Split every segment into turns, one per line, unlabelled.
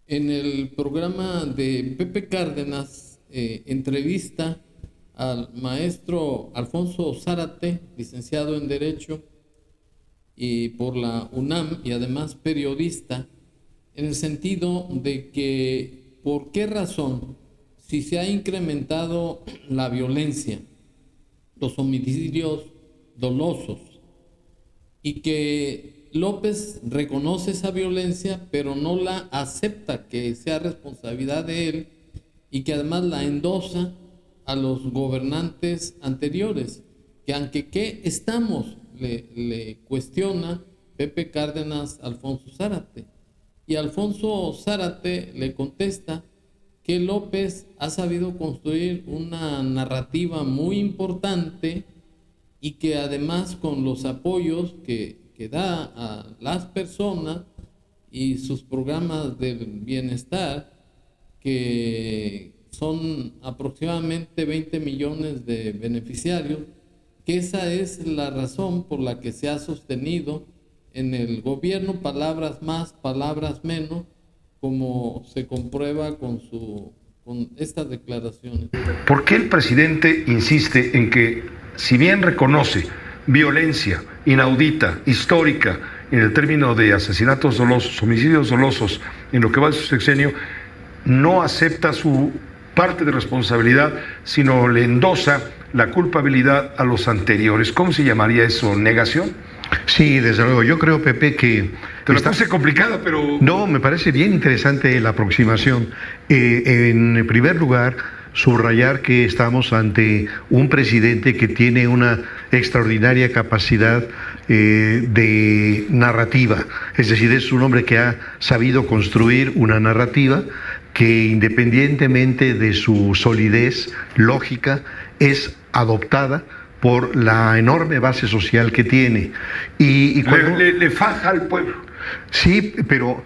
En el programa de Pepe Cárdenas, entrevista al maestro Alfonso Zárate, licenciado en Derecho y por la UNAM y además periodista, en el sentido de que por qué razón, si se ha incrementado la violencia, los homicidios dolosos, y que López reconoce esa violencia, pero no la acepta que sea responsabilidad de él, y que además la endosa a los gobernantes anteriores, que aunque qué estamos, le cuestiona Pepe Cárdenas a Alfonso Zárate. Y Alfonso Zárate le contesta que López ha sabido construir una narrativa muy importante y que además con los apoyos que da a las personas y sus programas de bienestar, que son aproximadamente 20 millones de beneficiarios, que esa es la razón por la que se ha sostenido en el gobierno, palabras más, palabras menos, como se comprueba con estas declaraciones.
¿Por qué el presidente insiste en que, si bien reconoce violencia inaudita, histórica, en el término de asesinatos dolosos, homicidios dolosos, en lo que va de su sexenio, no acepta su parte de responsabilidad, sino le endosa la culpabilidad a los anteriores? ¿Cómo se llamaría eso? ¿Negación?
Sí, desde luego. Yo creo, Pepe, que...
Te la puse complicada, pero...
No, me parece bien interesante la aproximación. En primer lugar, subrayar que estamos ante un presidente que tiene una extraordinaria capacidad de narrativa. Es decir, es un hombre que ha sabido construir una narrativa que, independientemente de su solidez lógica, es adoptada por la enorme base social que tiene. Y cuando...
le faja al pueblo.
Sí, pero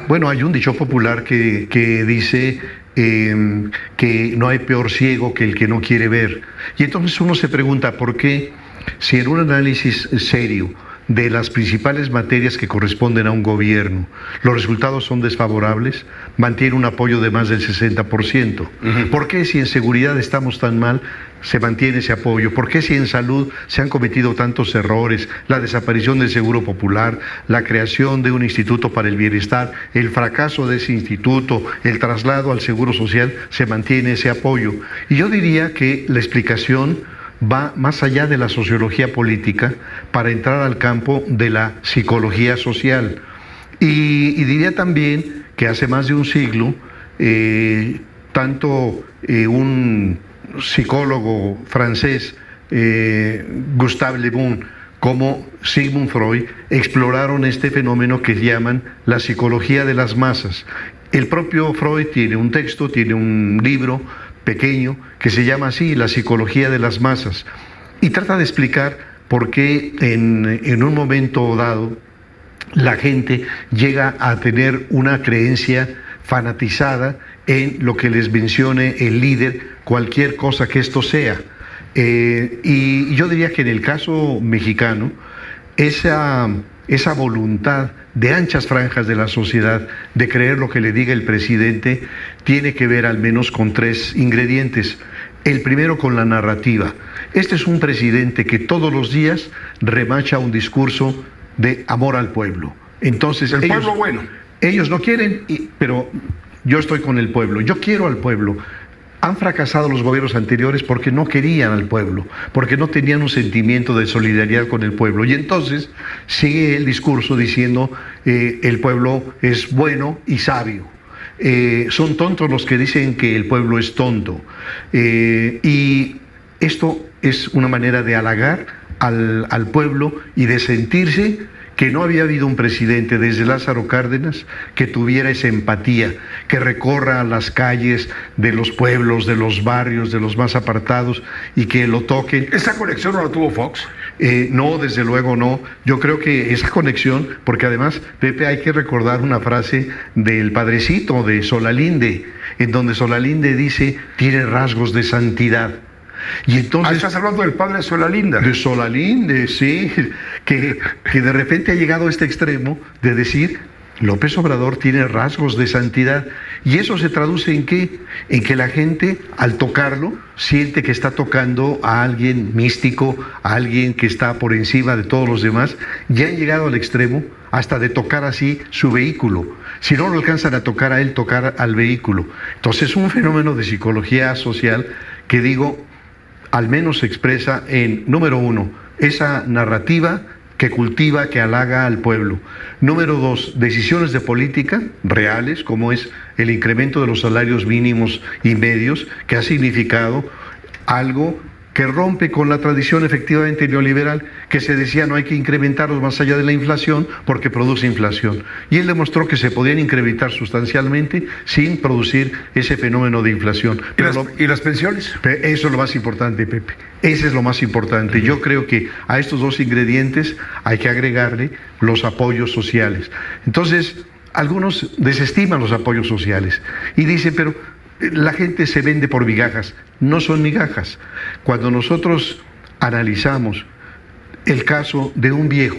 bueno, hay un dicho popular que dice que no hay peor ciego que el que no quiere ver. Y entonces uno se pregunta por qué, si en un análisis serio de las principales materias que corresponden a un gobierno, los resultados son desfavorables, mantiene un apoyo de más del 60%. ¿Por qué, si en seguridad estamos tan mal, se mantiene ese apoyo? ¿Por qué, si en salud se han cometido tantos errores, la desaparición del Seguro Popular, la creación de un Instituto para el Bienestar, el fracaso de ese instituto, el traslado al Seguro Social, se mantiene ese apoyo? Y yo diría que la explicación va más allá de la sociología política para entrar al campo de la psicología social. Y diría también que hace más de un siglo, tanto un psicólogo francés, Gustave Le Bon, como Sigmund Freud, exploraron este fenómeno que llaman la psicología de las masas. El propio Freud tiene un texto, tiene un libro pequeño que se llama así, La psicología de las masas, y trata de explicar por qué en un momento dado la gente llega a tener una creencia fanatizada en lo que les mencione el líder, cualquier cosa que esto sea. Y yo diría que en el caso mexicano, esa voluntad de anchas franjas de la sociedad de creer lo que le diga el presidente tiene que ver al menos con tres ingredientes. El primero, con la narrativa. Este es un presidente que todos los días remacha un discurso de amor al pueblo. Entonces,
el pueblo bueno.
Ellos no quieren, pero yo estoy con el pueblo, yo quiero al pueblo. Han fracasado los gobiernos anteriores porque no querían al pueblo, porque no tenían un sentimiento de solidaridad con el pueblo. Y entonces sigue el discurso diciendo el pueblo es bueno y sabio. Son tontos los que dicen que el pueblo es tonto. Y esto es una manera de halagar al pueblo y de sentirse que no había habido un presidente desde Lázaro Cárdenas que tuviera esa empatía, que recorra las calles de los pueblos, de los barrios, de los más apartados y que lo toquen.
¿Esa conexión no la tuvo Fox?
No, desde luego no. Yo creo que esa conexión, porque además, Pepe, hay que recordar una frase del padrecito de Solalinde, en donde Solalinde dice, tiene rasgos de santidad. Y entonces,
estás hablando del padre Solalinde.
De Solalinde, sí, que de repente ha llegado a este extremo de decir López Obrador tiene rasgos de santidad. ¿Y eso se traduce en qué? En que la gente, al tocarlo, siente que está tocando a alguien místico, a alguien que está por encima de todos los demás. Ya han llegado al extremo hasta de tocar así su vehículo. Si no lo alcanzan a tocar a él, tocar al vehículo. Entonces es un fenómeno de psicología social que digo, al menos se expresa en, número uno, esa narrativa que cultiva, que halaga al pueblo. Número dos, decisiones de política reales, como es el incremento de los salarios mínimos y medios, que ha significado algo que rompe con la tradición efectivamente neoliberal, que se decía no hay que incrementarlos más allá de la inflación porque produce inflación. Y él demostró que se podían incrementar sustancialmente sin producir ese fenómeno de inflación.
¿Y las pensiones?
Eso es lo más importante, Pepe. Ese es lo más importante. Yo creo que a estos dos ingredientes hay que agregarle los apoyos sociales. Entonces, algunos desestiman los apoyos sociales y dicen, pero la gente se vende por migajas. No son migajas. Cuando nosotros analizamos el caso de un viejo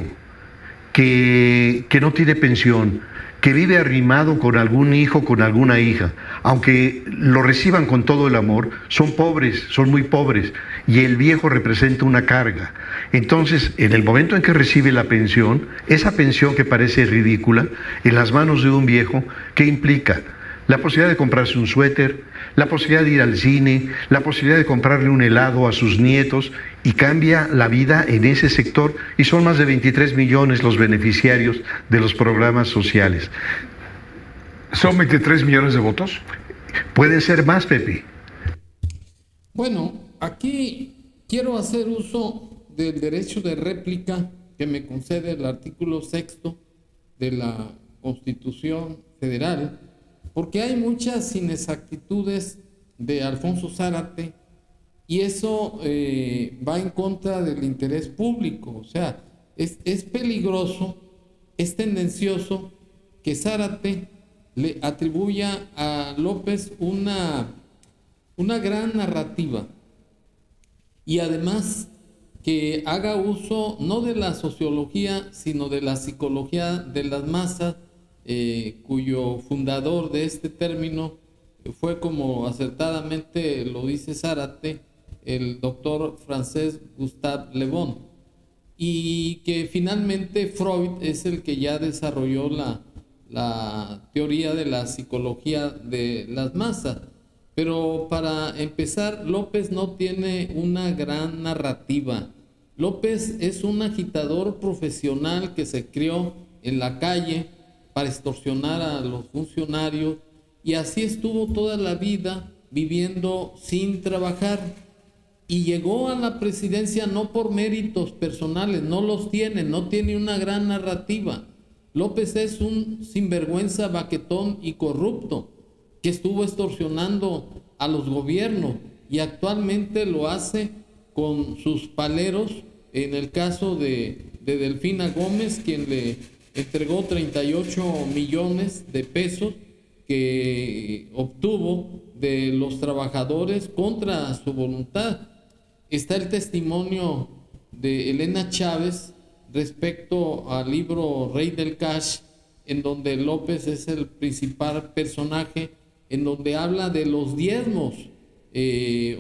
que no tiene pensión, que vive arrimado con algún hijo, con alguna hija, aunque lo reciban con todo el amor, son pobres, son muy pobres, y el viejo representa una carga. Entonces, en el momento en que recibe la pensión, esa pensión que parece ridícula, en las manos de un viejo, ¿qué implica? La posibilidad de comprarse un suéter, la posibilidad de ir al cine, la posibilidad de comprarle un helado a sus nietos, y cambia la vida en ese sector, y son más de 23 millones los beneficiarios de los programas sociales.
¿Son 23 millones de votos?
Pueden ser más, Pepe.
Bueno, aquí quiero hacer uso del derecho de réplica que me concede el artículo 6º de la Constitución Federal, porque hay muchas inexactitudes de Alfonso Zárate y eso va en contra del interés público. O sea, es peligroso, es tendencioso que Zárate le atribuya a López una gran narrativa y además que haga uso no de la sociología, sino de la psicología de las masas, cuyo fundador de este término fue, como acertadamente lo dice Zárate, el doctor francés Gustave Le Bon, y que finalmente Freud es el que ya desarrolló la teoría de la psicología de las masas. Pero para empezar, López no tiene una gran narrativa. López es un agitador profesional que se crió en la calle para extorsionar a los funcionarios, y así estuvo toda la vida viviendo sin trabajar, y llegó a la presidencia no por méritos personales, no los tiene, no tiene una gran narrativa. López es un sinvergüenza, baquetón y corrupto que estuvo extorsionando a los gobiernos y actualmente lo hace con sus paleros, en el caso de Delfina Gómez, quien le entregó 38 millones de pesos que obtuvo de los trabajadores contra su voluntad. Está el testimonio de Elena Chávez respecto al libro Rey del Cash, en donde López es el principal personaje, en donde habla de los diezmos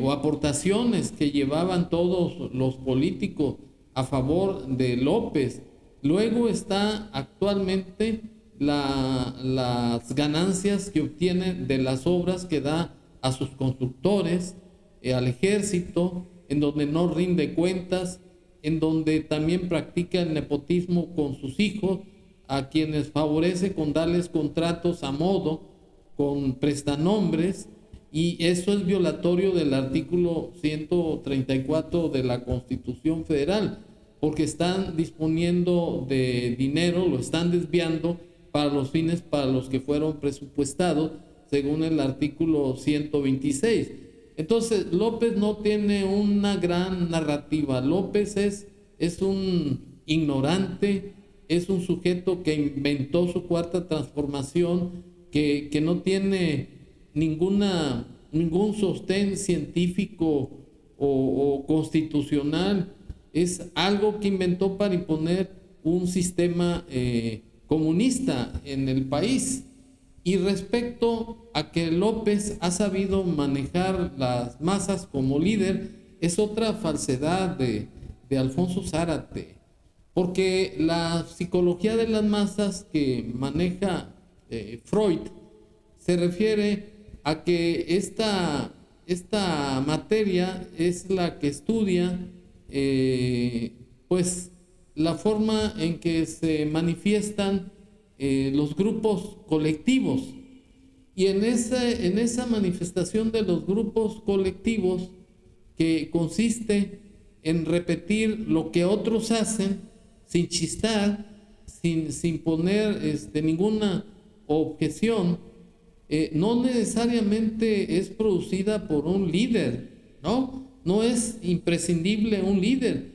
o aportaciones que llevaban todos los políticos a favor de López. Luego está actualmente las ganancias que obtiene de las obras que da a sus constructores, al ejército, en donde no rinde cuentas, en donde también practica el nepotismo con sus hijos, a quienes favorece con darles contratos a modo, con prestanombres, y eso es violatorio del artículo 134 de la Constitución Federal, porque están disponiendo de dinero, lo están desviando para los fines para los que fueron presupuestados, según el artículo 126. Entonces, López no tiene una gran narrativa. López es un ignorante, es un sujeto que inventó su cuarta transformación, que no tiene ningún sostén científico o constitucional. Es algo que inventó para imponer un sistema comunista en el país. Y respecto a que López ha sabido manejar las masas como líder, es otra falsedad de Alfonso Zárate, porque la psicología de las masas que maneja Freud se refiere a que esta materia es la que estudia pues la forma en que se manifiestan los grupos colectivos, y en esa manifestación de los grupos colectivos, que consiste en repetir lo que otros hacen sin chistar, sin poner ninguna objeción, no necesariamente es producida por un líder, no es imprescindible un líder.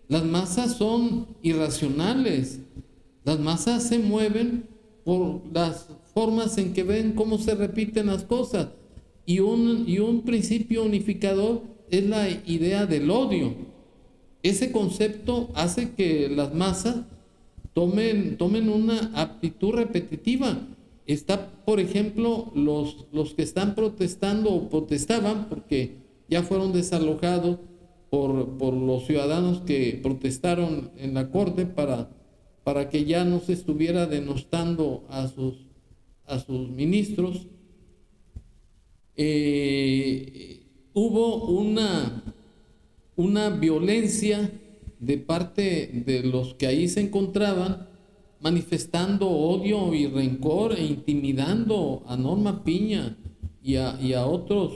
Las masas son irracionales. Las masas se mueven por las formas en que ven cómo se repiten las cosas. Y un principio unificador es la idea del odio. Ese concepto hace que las masas tomen una aptitud repetitiva. Está, por ejemplo, los que están protestando o protestaban, porque ya fueron desalojados por los ciudadanos que protestaron en la corte para que ya no se estuviera denostando a sus ministros. Hubo una violencia de parte de los que ahí se encontraban, manifestando odio y rencor e intimidando a Norma Piña y a otros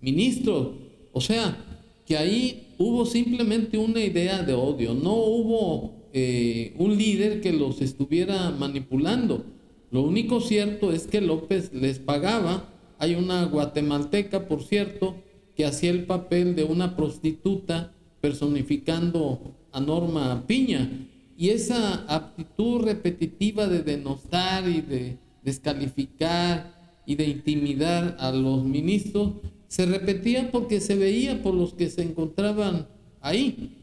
ministros. O sea, que ahí hubo simplemente una idea de odio, no hubo un líder que los estuviera manipulando. Lo único cierto es que López les pagaba. Hay una guatemalteca, por cierto, que hacía el papel de una prostituta personificando a Norma Piña, y esa aptitud repetitiva de denostar y de descalificar y de intimidar a los ministros se repetía porque se veía por los que se encontraban ahí.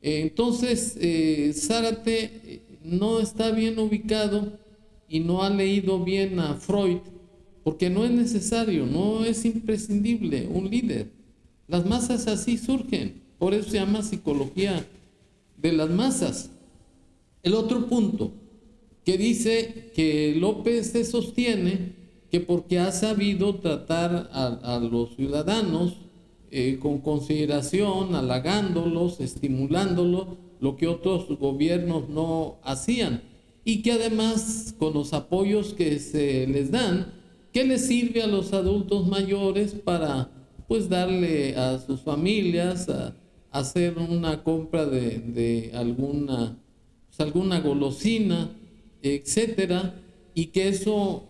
Entonces Zárate no está bien ubicado y no ha leído bien a Freud, porque no es necesario, no es imprescindible un líder. Las masas así surgen, por eso se llama psicología de las masas. El otro punto, que dice que López se sostiene que porque ha sabido tratar a los ciudadanos con consideración, halagándolos, estimulándolos, lo que otros gobiernos no hacían, y que además con los apoyos que se les dan, que les sirve a los adultos mayores para pues darle a sus familias, a hacer una compra de alguna golosina, etcétera, y que eso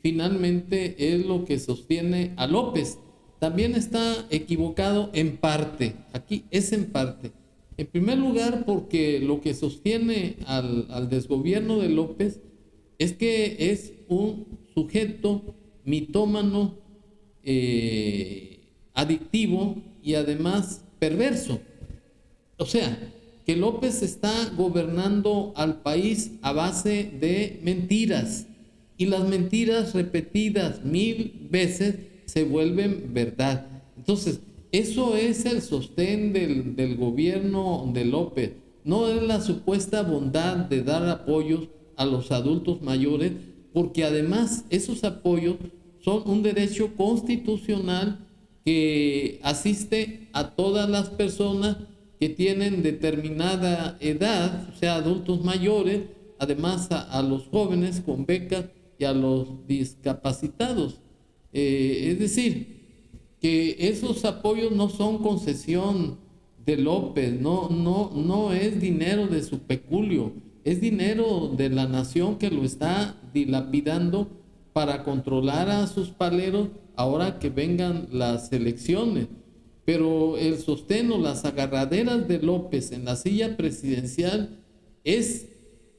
finalmente es lo que sostiene a López. También está equivocado en parte, aquí es en parte. En primer lugar, porque lo que sostiene al desgobierno de López es que es un sujeto mitómano, adictivo y además perverso. O sea, que López está gobernando al país a base de mentiras, y las mentiras repetidas 1000 veces se vuelven verdad. Entonces, eso es el sostén del gobierno de López. No es la supuesta bondad de dar apoyos a los adultos mayores, porque además esos apoyos son un derecho constitucional que asiste a todas las personas que tienen determinada edad, o sea, adultos mayores, además a los jóvenes con becas y a los discapacitados. Es decir, que esos apoyos no son concesión de López, no es dinero de su peculio, es dinero de la nación que lo está dilapidando para controlar a sus paleros ahora que vengan las elecciones. Pero el sostén o las agarraderas de López en la silla presidencial es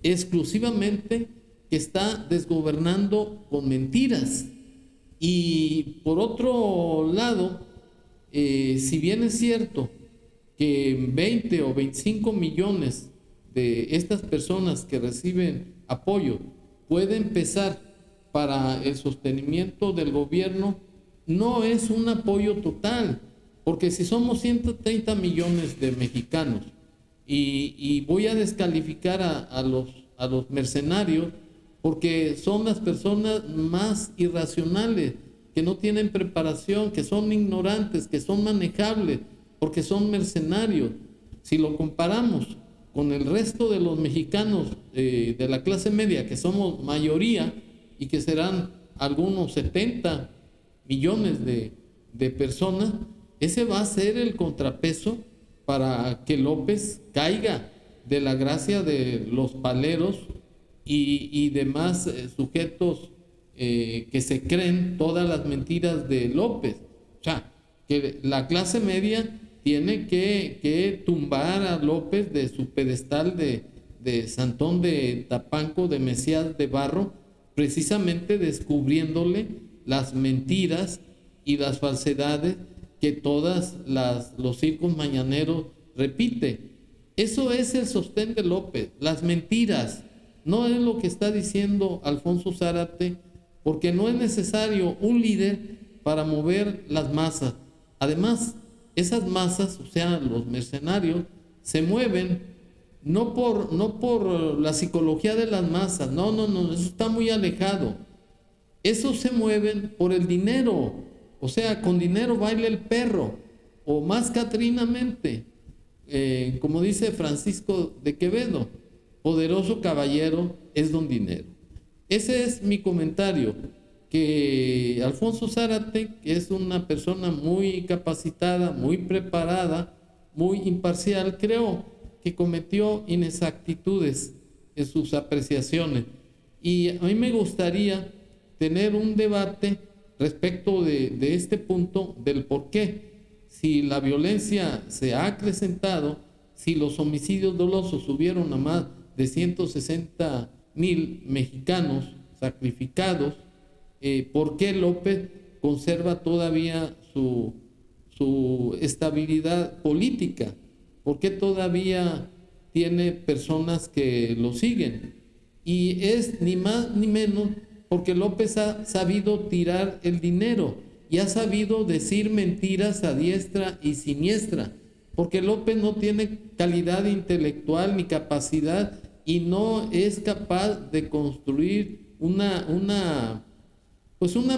exclusivamente que está desgobernando con mentiras. Y por otro lado, si bien es cierto que 20 o 25 millones de estas personas que reciben apoyo puede empezar para el sostenimiento del gobierno, no es un apoyo total, porque si somos 130 millones de mexicanos y voy a descalificar a los mercenarios porque son las personas más irracionales, que no tienen preparación, que son ignorantes, que son manejables, porque son mercenarios. Si lo comparamos con el resto de los mexicanos de la clase media, que somos mayoría y que serán algunos 70 millones de personas, ese va a ser el contrapeso para que López caiga de la gracia de los paleros y demás sujetos que se creen todas las mentiras de López. O sea, que la clase media tiene que tumbar a López de su pedestal de Santón de Tapanco, de Mesías de Barro, precisamente descubriéndole las mentiras y las falsedades que todas los circos mañaneros repite. Eso es el sostén de López, las mentiras. No es lo que está diciendo Alfonso Zárate, porque no es necesario un líder para mover las masas. Además, esas masas, o sea, los mercenarios, se mueven no por la psicología de las masas, no, eso está muy alejado. Esos se mueven por el dinero, o sea, con dinero baila el perro, o más catrinamente, como dice Francisco de Quevedo, poderoso caballero es don dinero. Ese es mi comentario, que Alfonso Zárate, que es una persona muy capacitada, muy preparada, muy imparcial, creo que cometió inexactitudes en sus apreciaciones. Y a mí me gustaría tener un debate respecto de este punto, del por qué, si la violencia se ha acrecentado, si los homicidios dolosos subieron a más de 160,000 mexicanos sacrificados, ¿por qué López conserva todavía su estabilidad política? ¿Por qué todavía tiene personas que lo siguen? Y es ni más ni menos porque López ha sabido tirar el dinero y ha sabido decir mentiras a diestra y siniestra, porque López no tiene calidad intelectual ni capacidad y no es capaz de construir una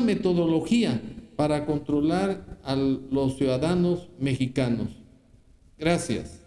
metodología para controlar a los ciudadanos mexicanos. Gracias.